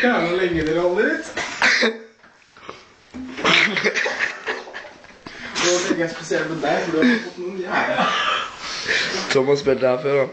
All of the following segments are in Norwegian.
Hvor lenge dere holder ut? Nå tenker jeg spesielt på deg, for du har fått noen jævla. Tom har spilt her før, da.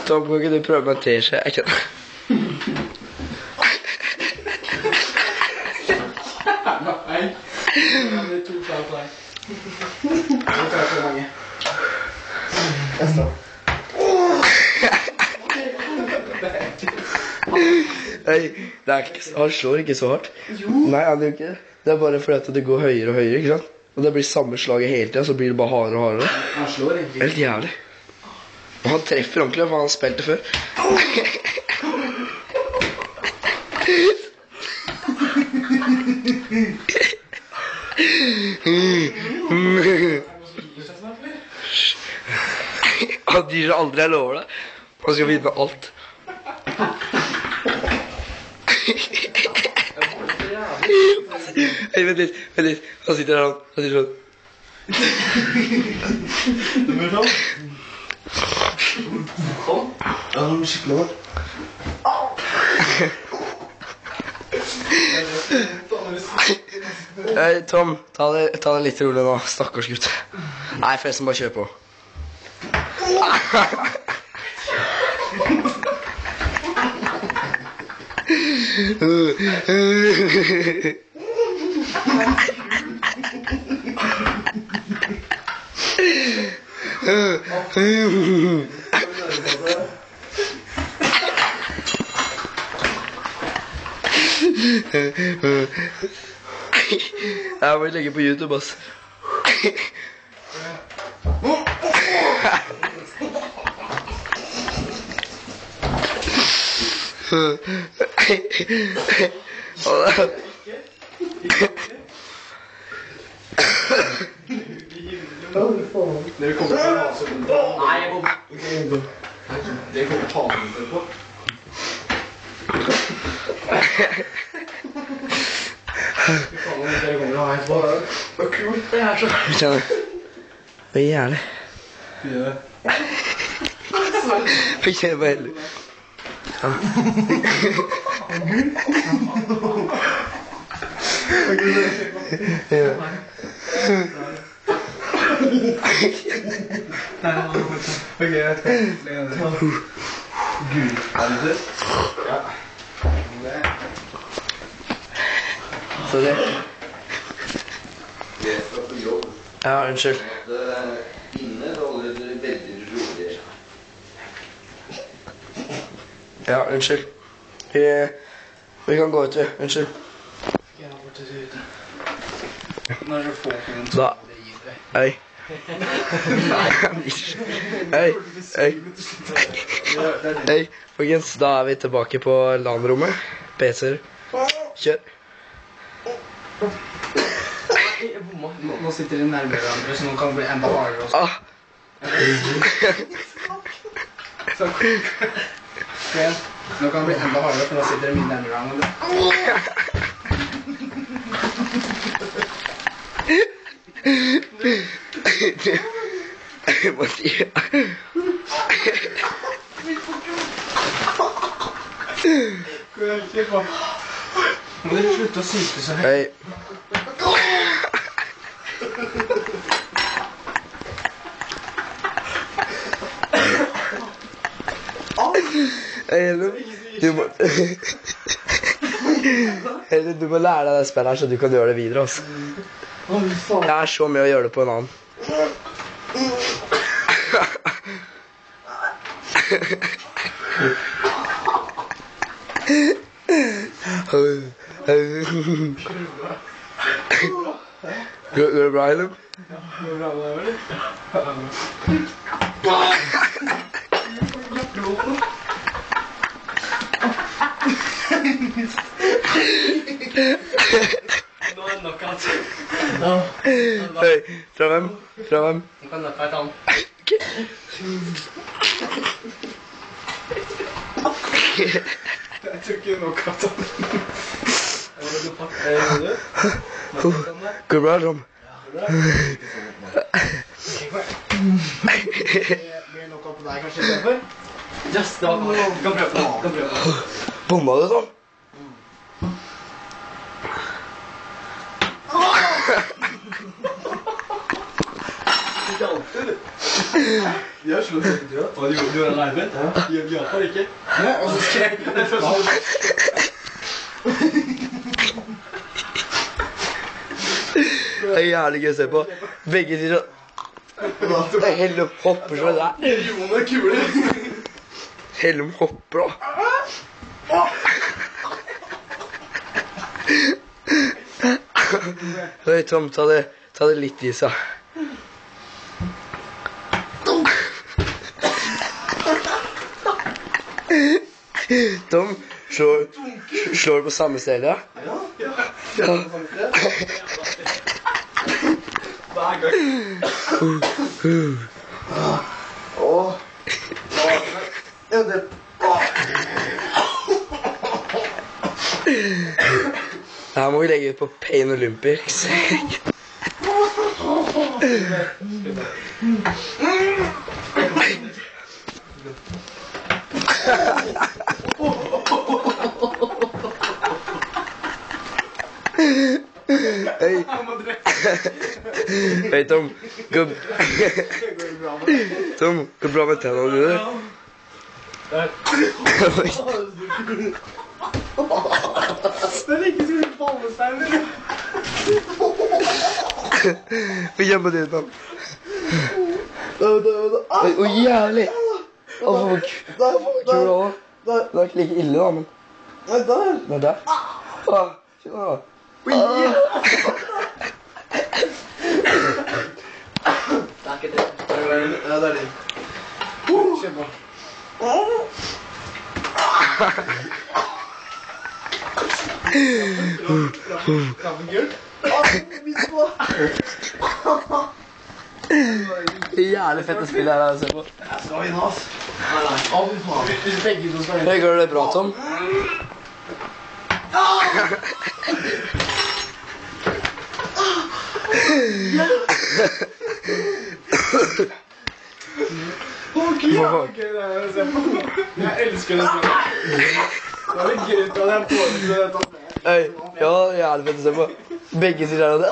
Tom, kan ikke du prøve med en teskje? Jeg kan... Nei. Det er 2 slag på deg. Jeg tar så mange. Jeg står. Han slår ikke så hardt. Nei, han gjør ikke det. Det er bare fordi at det går høyere og høyere, ikke sant? Og det blir samme slaget hele tiden, så blir det bare hardere og hardere. Han slår egentlig. Helt jævlig. Og han treffer ordentlig, for han har spilt det før. Han dyrer aldri, jeg lover det. Han skal vinne alt. Hei, vent litt. Han sitter der, han sitter sånn. Du bør sånn. Sånn? Ja, det blir skikkelig hardt. Hei, Tom, ta det litt rolig nå, stakkars gutt. Nei, forresten, bare kjør på. Jeg må legge på YouTube, ass. Dere kommer til å ha så vondt. Nei, jeg kommer ikke. Dere kommer til å ta det på. Dere kommer til å ha et bare. Hva kult det er så. Det er jævlig. Gjør det. Jeg kjenner meg heller. Ok, jeg skal legge det. Gud, er det det? Ja. Så det. Jeg skal på jobb. Ja, unnskyld. Inne holder dere veldig rolig. Ja, unnskyld. Vi kan gå ut, vi. Unnskyld. Jeg har vært ute. Når dere får noen Da. Hei. Hei. Hei, folkens. Da er vi tilbake på LAN-rommet. PC-er. Kjør. Nå sitter de nærmere hverandre, så nå kan det bli enda hardere også. Så, nå kan det bli enda hardere, for nå sitter de mye nærmere hverandre. Mathias. Må dere slutte å syke så høyt. Hei. Du må du må lære deg det spillet her så du kan gjøre det videre, altså. Det er så mye å gjøre det på en annen. Går det bra, Eilum? Går det bra med deg, eller? Nå er det nok, altså. Hei, fra hvem? Fra hvem? Jeg kan nøppe et annet. Jeg tror ikke nok, altså. Går det bra, Tom? Blir nok opp på deg, kanskje, i stedet for? Yes, det var godt. Du kan prøve på det. Bomma du, Tom? Ikke alltid, du. De har slått opp i tida. Og du gjorde en live? Ja. De hjalp her ikke. Nei, og så skrek jeg det først. Det er jævlig gøy å se på. Begge sier sånn. Hellum hopper så det er. Millioner kuler. Hellum hopper da. Hei, Tom, ta det litt i seg. Tom, slår du på samme sted, ja? Ja. Hver gang. Her må vi legge ut på Pain Olympics. Hei. Hei, Tom. Tom, går det bra med tennene dine? Det er ikke så mye ballesteiner. Vi gjemmer det, Tom. Oi, jævlig. Hvorfor kul da? Det er ikke like ille da, men... Nei, der. Det er der. Det er ikke det. Ja, det er det. Kjøp på. Krabben gul? Jævlig fett å spille her å se på. Jeg skal vinne, ass. Nei. Hvis begge to skal vinne. Hei, går det bra, Tom? Ok, det er å se på. Jeg elsker det spillet. Det var litt gøy at jeg påvirket dette. Hei, ja, jævlig fett å se på. Begge sier her og det.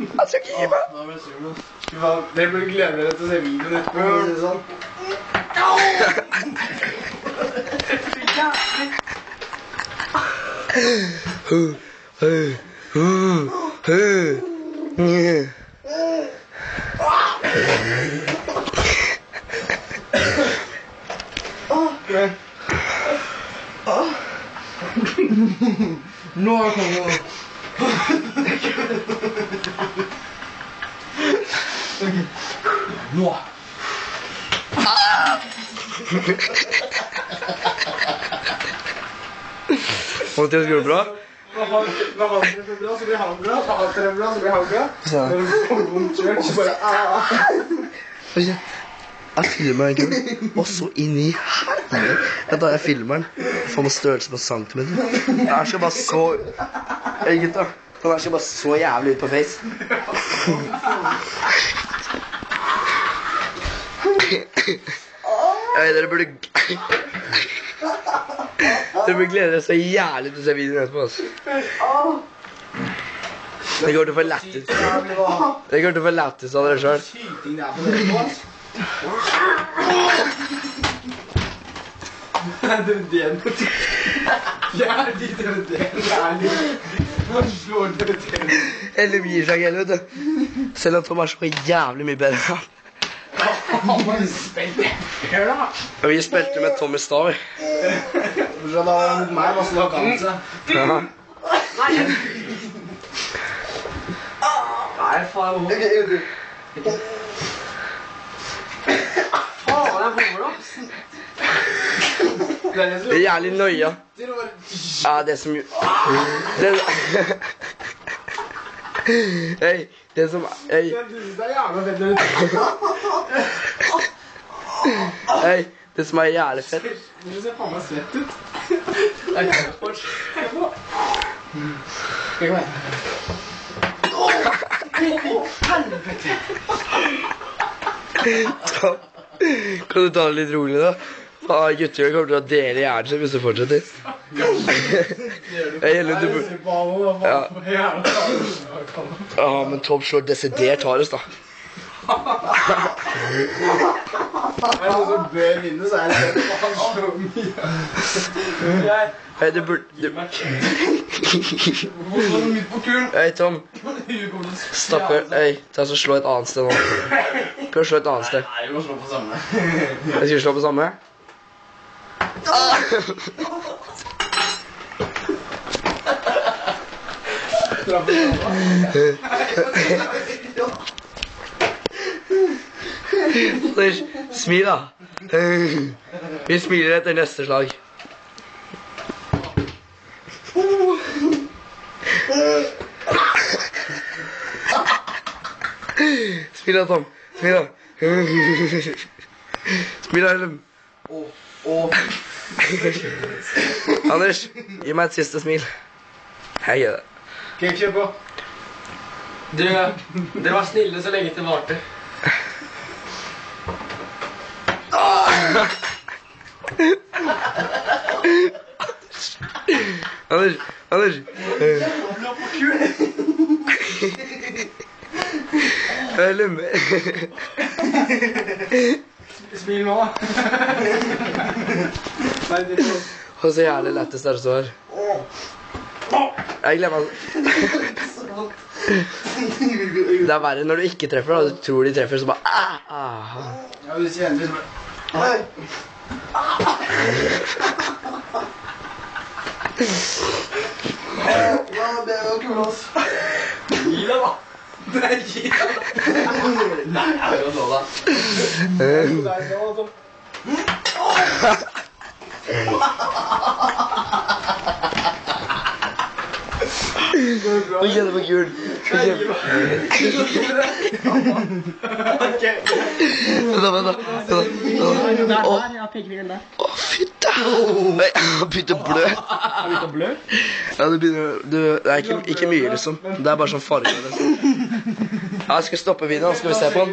Jeg skal ikke gi meg. Dere burde glede dere til å se videoen etterpå, for å si det sånn. Nå er kongen. Nå. Mathias, går det bra? Når han treffer bra, så blir han bra. Når han treffer bra, så blir han bra. Når du får vondt kjørt, så bare Jeg filmer en kul, og så inn i helvete. Da jeg filmer den, får man størrelse på centimeter. Jeg skal bare så... Hei, gutta. Den her ser bare så jævlig ut på face. Dere burde glede dere så jævlig til å se videoen etterpå, altså. Det går til å få lættis. Det går til å få lættis av dere selv. Skyting der på det, altså. Det er den. Ja, det er den. Hva slår det til? Eller gir seg ikke, vet du. Selv om Tom er så jævlig mye bedre. Hva spilte her da? Vi spilte med Tom i stav. Så da var han mot meg, så da kan han seg. Ja. Nei, faen, hvor? Faen, jeg får da. Det er jævlig nøya. Ja, det som... Hei, det som... Hei. Hei, det som er jævlig fett. Du ser faen meg svett ut. Det er ikke fort. Skal gå igjen. Helvete. Kan du ta det litt rolig da? Gutter kommer til å dele hjernen sin hvis du fortsetter. Ja, men Tom slår desidert hardest da. Men noe som bør vinne, så er det at han slår mye. Hei, du burde... Hei, Tom. Stakker. Hei, ta så slå et annet sted nå. Prøv å slå et annet sted. Nei, vi må slå på samme. Jeg skal slå på samme. Smil da. Vi smiler etter neste slag. Smil da, Tom. Smil da. Smil da, Ellen. Anders, gi meg et siste smil. Hei, gjør det. Ok, kjør på. Dere var snille så lenge det varte. Anders. Ellen. Smil nå. Nei, det er sånn. Og så jævlig lettest der så her. Jeg glemmer det er verre når du ikke treffer da. Du tror de treffer, så bare Ja, du kjenner det. Hei! Ja, det var kul, ass. Gi deg da. Nei, gi deg. Nei, jeg vil slå deg. Oi, det var kul. Vent da. Å, fytte. Nei, han begynte å blø. Ja, det begynner... Det er ikke mye, liksom. Det er bare sånn farge. Ja, jeg skal stoppe videoen, skal vi se på den.